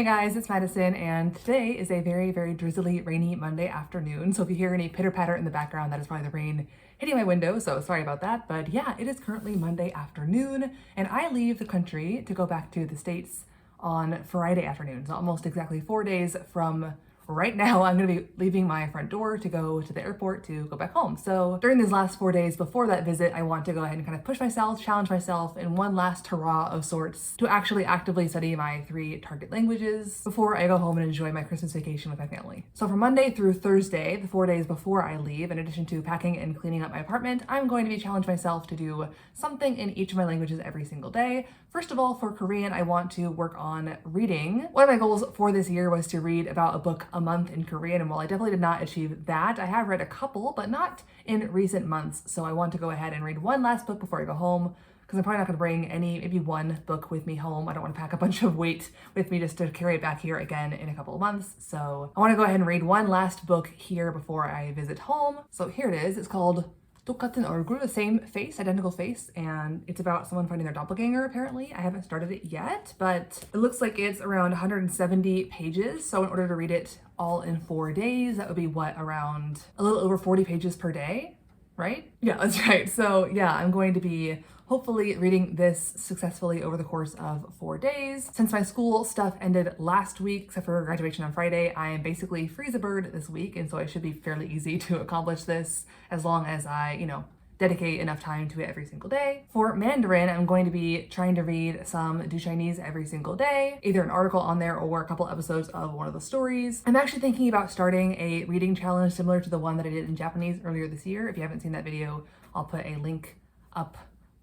Hey guys, it's Madison, and today is a very, very drizzly, rainy Monday afternoon. So if you hear any pitter patter in the background, that is probably the rain hitting my window, so sorry about that. But yeah, it is currently Monday afternoon, and I leave the country to go back to the States on Friday afternoon. So almost exactly 4 days from right now. I'm gonna be leaving my front door to go to the airport to go back home. So during these last 4 days before that visit, I want to go ahead and kind of push myself, challenge myself in one last hurrah of sorts to actually actively study my 3 target languages before I go home and enjoy my Christmas vacation with my family. So from Monday through Thursday, the 4 days before I leave, in addition to packing and cleaning up my apartment, I'm going to be challenge myself to do something in each of my languages every single day. First of all, for Korean, I want to work on reading. One of my goals for this year was to read about a book a month in Korean, and while I definitely did not achieve that, I have read a couple, but not in recent months. So I want to go ahead and read one last book before I go home, because I'm probably not going to bring maybe one book with me home. I don't want to pack a bunch of weight with me just to carry it back here again in a couple of months. So I want to go ahead and read one last book here before I visit home. So here it is. It's called 똑같은 얼굴, the same face, identical face, and it's about someone finding their doppelganger, apparently. I haven't started it yet, but it looks like it's around 170 pages. So in order to read it all in 4 days, that would be around a little over 40 pages per day, right? Yeah, that's right. So yeah, I'm going to be hopefully reading this successfully over the course of 4 days. Since my school stuff ended last week, except for graduation on Friday, I am basically free as a bird this week, and so it should be fairly easy to accomplish this as long as I, dedicate enough time to it every single day. For Mandarin, I'm going to be trying to read some Do Chinese every single day, either an article on there or a couple episodes of one of the stories. I'm actually thinking about starting a reading challenge similar to the one that I did in Japanese earlier this year. If you haven't seen that video, I'll put a link up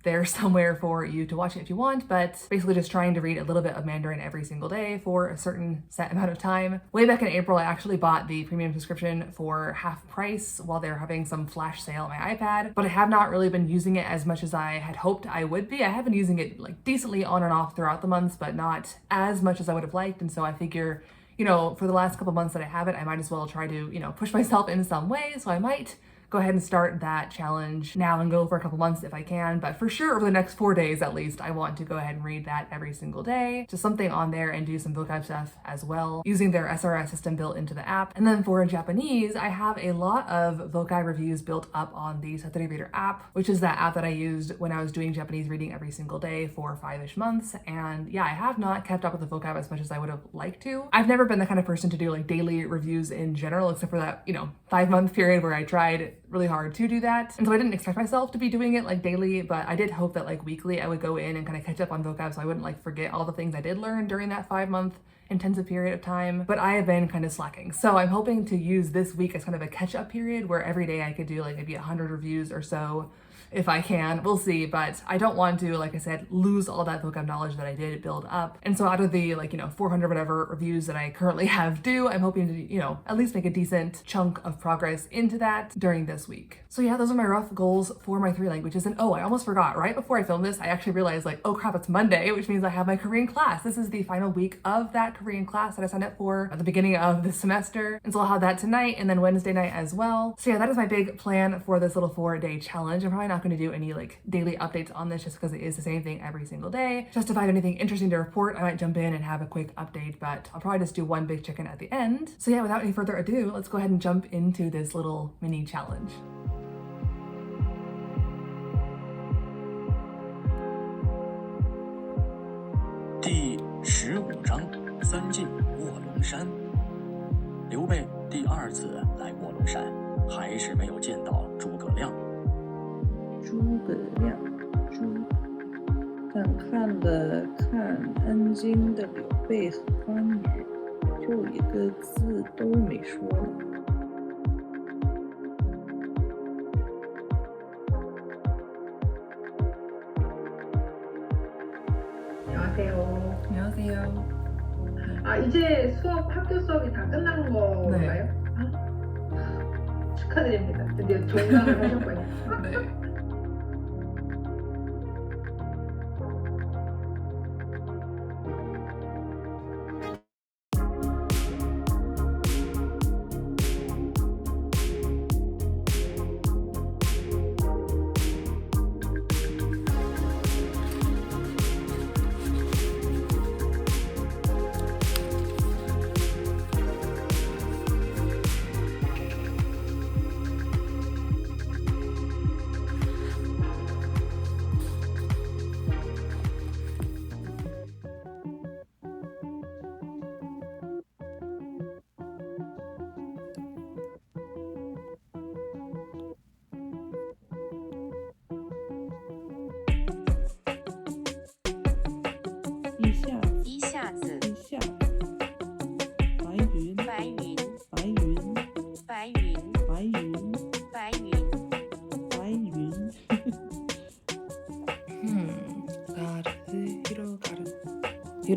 there somewhere for you to watch it if you want, but basically just trying to read a little bit of Mandarin every single day for a certain set amount of time. Way back in April, I actually bought the premium subscription for half price while they were having some flash sale on my iPad, but I have not really been using it as much as I had hoped I would be. I have been using it decently on and off throughout the months, but not as much as I would have liked, and so I figure, for the last couple months that I have it, I might as well try to, push myself in some way, so I might go ahead and start that challenge now and go for a couple months if I can. But for sure, over the next 4 days at least, I want to go ahead and read that every single day. Just something on there and do some vocab stuff as well, using their SRS system built into the app. And then for Japanese, I have a lot of vocab reviews built up on the Satori Reader app, which is that app that I used when I was doing Japanese reading every single day for 5-ish months. And yeah, I have not kept up with the vocab as much as I would have liked to. I've never been the kind of person to do daily reviews in general, except for that, 5-month period where I tried really hard to do that. And so I didn't expect myself to be doing it daily, but I did hope that weekly I would go in and kind of catch up on vocab so I wouldn't forget all the things I did learn during that 5-month intensive period of time. But I have been kind of slacking. So I'm hoping to use this week as kind of a catch-up period where every day I could do maybe 100 reviews or so if I can. We'll see, but I don't want to, like I said, lose all that vocab knowledge that I did build up. And so out of the 400 whatever reviews that I currently have due, I'm hoping to, at least make a decent chunk of progress into that during this week. So yeah, those are my rough goals for my 3 languages. And oh, I almost forgot, right before I filmed this, I actually realized oh crap, it's Monday, which means I have my Korean class. This is the final week of that Korean class that I signed up for at the beginning of the semester. And so I'll have that tonight and then Wednesday night as well. So yeah, that is my big plan for this little 4-day challenge. I'm probably not going to do any daily updates on this just because it is the same thing every single day. Just if I have anything interesting to report, I might jump in and have a quick update, but I'll probably just do one big chicken at the end. So yeah, without any further ado, let's go ahead and jump into this little mini challenge.第15章三进卧龙山。刘备第2次来卧龙山，还是没有见到诸葛亮。诸葛亮，看的看，安静的刘备和关羽，就一个字都没说。안녕하세요. 안녕하세요. 이제 학교 수업이 다 끝난 건가요? 네. 축하드립니다. 드디어 종강을 하셨군요. 네.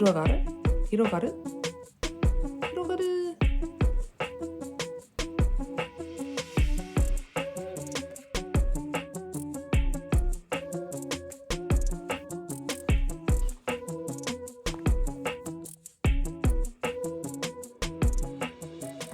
hirogaru, hirogaru, hirogaru.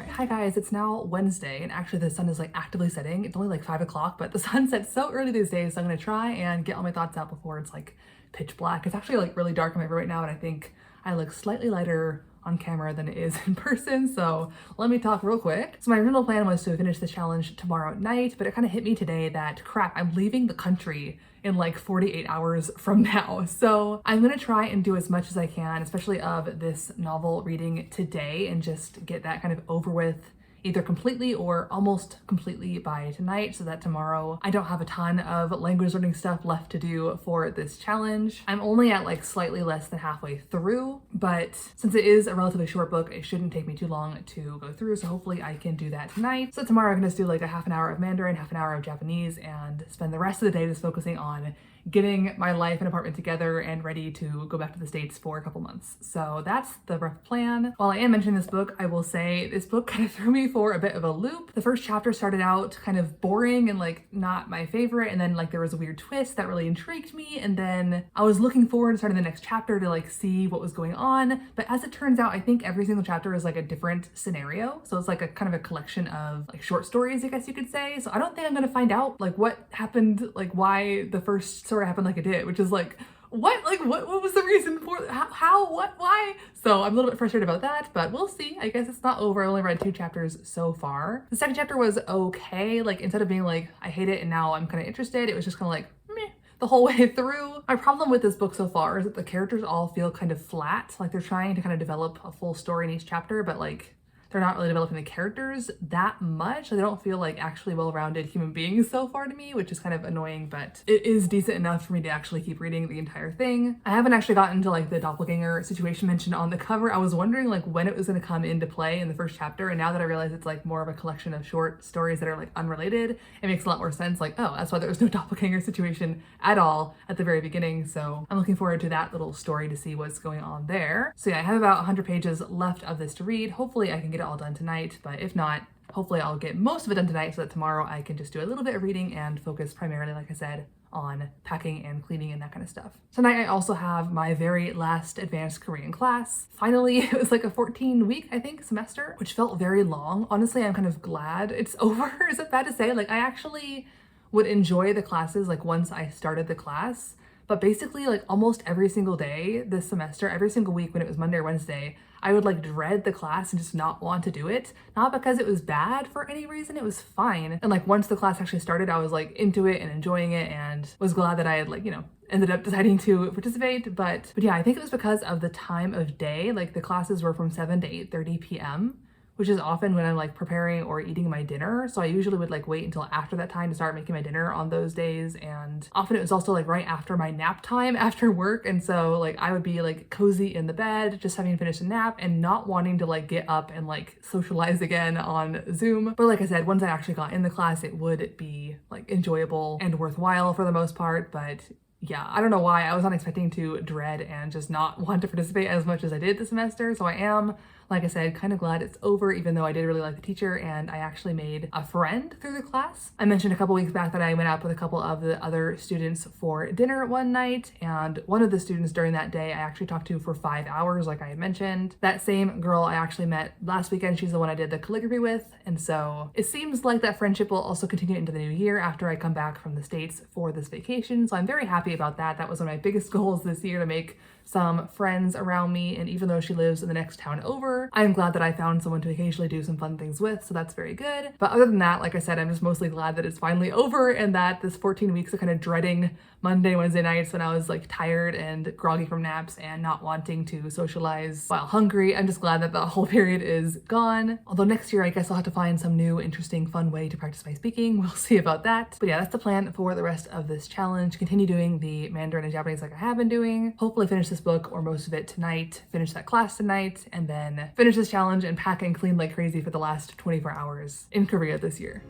Hi guys, it's now Wednesday and actually the sun is like actively setting. It's only like 5 o'clock, but the sun sets so early these days, so I'm gonna try and get all my thoughts out before it's like pitch black. It's actually like really dark in my room right now, and I think I look slightly lighter on camera than it is in person, so let me talk real quick. So my original plan was to finish this challenge tomorrow night, but it kind of hit me today that crap, I'm leaving the country in like 48 hours from now. So I'm gonna try and do as much as I can, especially of this novel reading today, and just get that kind of over with either completely or almost completely by tonight, so that tomorrow I don't have a ton of language learning stuff left to do for this challenge. I'm only at like slightly less than halfway through, but since it is a relatively short book, it shouldn't take me too long to go through, so hopefully I can do that tonight. So tomorrow I can just do like a half an hour of Mandarin, half an hour of Japanese, and spend the rest of the day just focusing on getting my life and apartment together and ready to go back to the States for a couple months. So that's the rough plan. While I am mentioning this book, I will say this book kind of threw me for a bit of a loop. The first chapter started out kind of boring and like not my favorite, and then like there was a weird twist that really intrigued me, and then I was looking forward to starting the next chapter to like see what was going on. But as it turns out, I think every single chapter is like a different scenario. So it's like a kind of a collection of like short stories, I guess you could say. So I don't think I'm gonna find out like what happened, like why the first story happened like it did, which is like, what was the reason for how what why? So I'm a little bit frustrated about that, but we'll see. I guess it's not over. I only read 2 chapters so far. The second chapter was okay. Like instead of being like I hate it and now I'm kind of interested, it was just kind of like meh the whole way through. My problem with this book so far is that the characters all feel kind of flat. Like they're trying to kind of develop a full story in each chapter, but like they're not really developing the characters that much. They don't feel like actually well-rounded human beings so far to me, which is kind of annoying, but it is decent enough for me to actually keep reading the entire thing. I haven't actually gotten to like the doppelganger situation mentioned on the cover. I was wondering like when it was going to come into play in the first chapter, and now that I realize it's like more of a collection of short stories that are like unrelated, it makes a lot more sense. Like, oh, that's why there was no doppelganger situation at all at the very beginning. So I'm looking forward to that little story to see what's going on there. So yeah, I have about 100 pages left of this to read. Hopefully I can get it all done tonight, but if not, hopefully I'll get most of it done tonight so that tomorrow I can just do a little bit of reading and focus primarily, like I said, on packing and cleaning and that kind of stuff. Tonight I also have my very last advanced Korean class. Finally, it was like a 14-week, I think, semester, which felt very long. Honestly, I'm kind of glad it's over. Is it bad to say? Like I actually would enjoy the classes like once I started the class, but basically like almost every single day this semester, every single week when it was Monday or Wednesday, I would like dread the class and just not want to do it. Not because it was bad for any reason, it was fine. And like once the class actually started, I was like into it and enjoying it and was glad that I had like, you know, ended up deciding to participate. But yeah, I think it was because of the time of day. Like the classes were from 7 to 8:30 p.m. which is often when I'm like preparing or eating my dinner. So I usually would like wait until after that time to start making my dinner on those days. And often it was also like right after my nap time after work. And so like I would be like cozy in the bed, just having finished a nap and not wanting to like get up and like socialize again on Zoom. But like I said, once I actually got in the class, it would be like enjoyable and worthwhile for the most part. But yeah, I don't know why I was not expecting to dread and just not want to participate as much as I did this semester. So I am, like I said, kind of glad it's over, even though I did really like the teacher and I actually made a friend through the class. I mentioned a couple weeks back that I went out with a couple of the other students for dinner one night, and one of the students during that day I actually talked to for 5 hours, like I had mentioned. That same girl I actually met last weekend, she's the one I did the calligraphy with, and so it seems like that friendship will also continue into the new year after I come back from the States for this vacation. So I'm very happy about that. That was one of my biggest goals this year, to make some friends around me, and even though she lives in the next town over, I'm glad that I found someone to occasionally do some fun things with, so that's very good. But other than that, like I said, I'm just mostly glad that it's finally over and that this 14 weeks of kind of dreading Monday, Wednesday nights when I was like tired and groggy from naps and not wanting to socialize while hungry. I'm just glad that the whole period is gone. Although next year I guess I'll have to find some new, interesting, fun way to practice my speaking. We'll see about that. But yeah, that's the plan for the rest of this challenge. Continue doing the Mandarin and Japanese like I have been doing. Hopefully finish this book or most of it tonight, finish that class tonight, and then finish this challenge and pack and clean like crazy for the last 24 hours in Korea this year.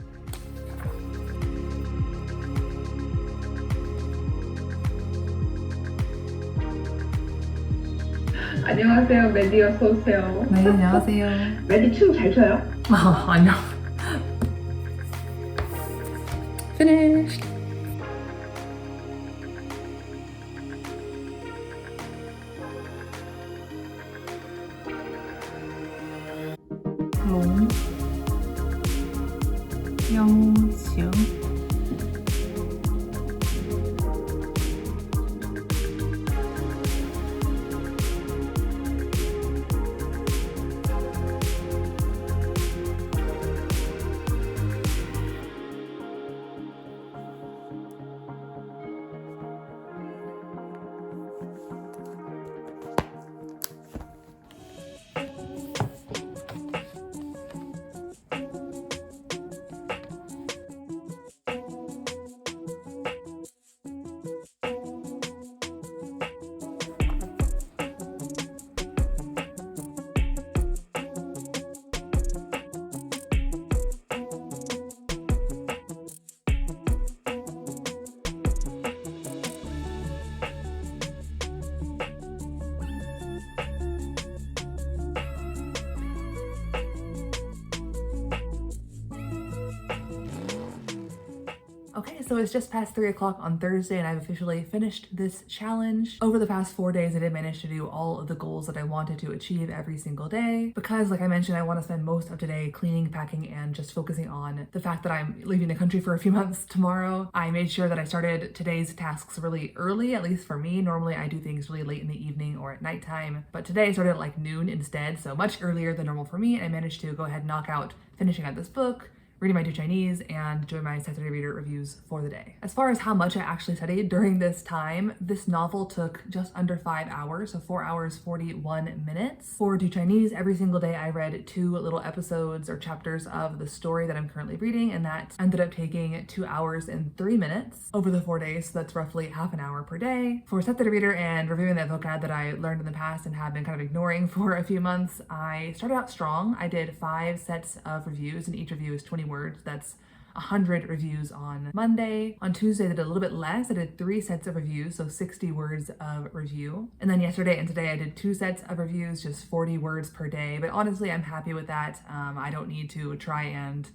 안녕하세요, 메디 어서 오세요. 네, 안녕하세요. 메디 춤 잘 춰요? 아니요. Finished. 롱 영증 Okay, so it's just past 3 o'clock on Thursday and I've officially finished this challenge. Over the past 4 days, I did manage to do all of the goals that I wanted to achieve every single day because, like I mentioned, I want to spend most of today cleaning, packing, and just focusing on the fact that I'm leaving the country for a few months tomorrow. I made sure that I started today's tasks really early, at least for me. Normally I do things really late in the evening or at nighttime, but today I started at like noon instead, so much earlier than normal for me, and I managed to go ahead and knock out finishing out this book, reading my 2 Chinese, and doing my Saturday Reader reviews for the day. As far as how much I actually studied during this time, this novel took just under 5 hours, so 4 hours, 41 minutes. For 2 Chinese, every single day I read 2 little episodes or chapters of the story that I'm currently reading, and that ended up taking 2 hours and 3 minutes over the 4 days, so that's roughly half an hour per day. For Saturday Reader and reviewing that vocab that I learned in the past and have been kind of ignoring for a few months, I started out strong. I did 5 sets of reviews, and each review is 20 words. That's 100 reviews on Monday. On Tuesday, I did a little bit less. I did 3 sets of reviews, so 60 words of review. And then yesterday and today, I did 2 sets of reviews, just 40 words per day. But honestly, I'm happy with that. I don't need to try and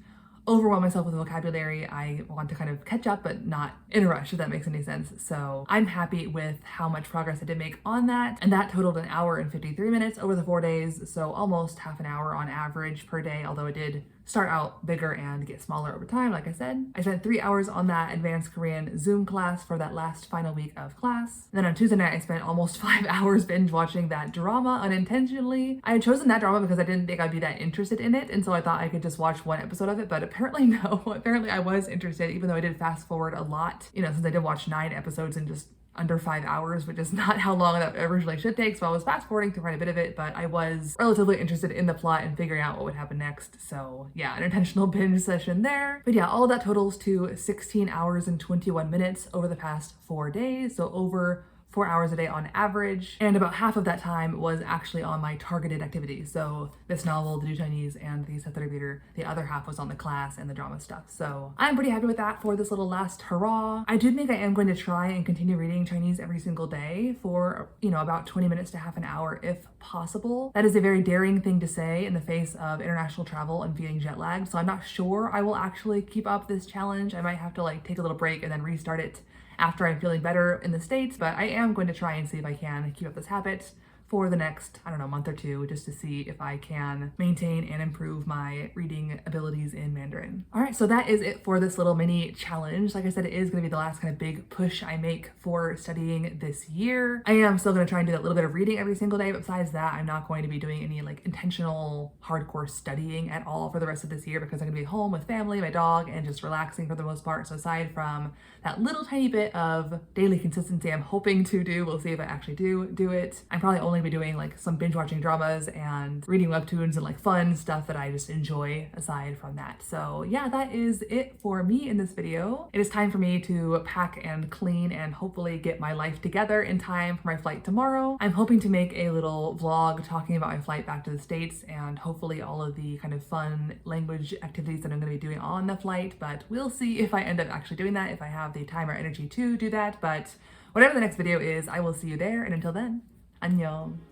overwhelm myself with vocabulary. I want to kind of catch up, but not in a rush, if that makes any sense. So I'm happy with how much progress I did make on that. And that totaled 1 hour and 53 minutes over the 4 days. So almost half an hour on average per day, although it did start out bigger and get smaller over time, like I said. I spent 3 hours on that advanced Korean Zoom class for that last final week of class. And then on Tuesday night, I spent almost 5 hours binge watching that drama unintentionally. I had chosen that drama because I didn't think I'd be that interested in it, and so I thought I could just watch 1 episode of it, but apparently no. Apparently I was interested, even though I did fast forward a lot, since I did watch 9 episodes in just under 5 hours, which is not how long that originally should take. So I was fast forwarding through quite a bit of it, but I was relatively interested in the plot and figuring out what would happen next. So yeah, an intentional binge session there. But yeah, all of that totals to 16 hours and 21 minutes over the past 4 days. So over 4 hours a day on average, and about half of that time was actually on my targeted activities. So this novel, the 2 Chinese, and the Saturday Reader, the other half was on the class and the drama stuff. So I'm pretty happy with that for this little last hurrah. I do think I am going to try and continue reading Chinese every single day for, about 20 minutes to half an hour if possible. That is a very daring thing to say in the face of international travel and feeling jet lagged. So I'm not sure I will actually keep up this challenge. I might have to take a little break and then restart it after I'm feeling better in the States, but I am going to try and see if I can keep up this habit for the next, month or two, just to see if I can maintain and improve my reading abilities in Mandarin. All right, so that is it for this little mini challenge. Like I said, it is gonna be the last kind of big push I make for studying this year. I am still gonna try and do that little bit of reading every single day, but besides that, I'm not going to be doing any intentional hardcore studying at all for the rest of this year because I'm gonna be home with family, my dog, and just relaxing for the most part. So aside from that little tiny bit of daily consistency I'm hoping to do, we'll see if I actually do it. I'm probably only be doing some binge watching dramas and reading webtoons and fun stuff that I just enjoy aside from that. So yeah, that is it for me in this video. It is time for me to pack and clean and hopefully get my life together in time for my flight tomorrow. I'm hoping to make a little vlog talking about my flight back to the States and hopefully all of the kind of fun language activities that I'm going to be doing on the flight, but we'll see if I end up actually doing that, if I have the time or energy to do that. But whatever the next video is, I will see you there, and until then, 안녕.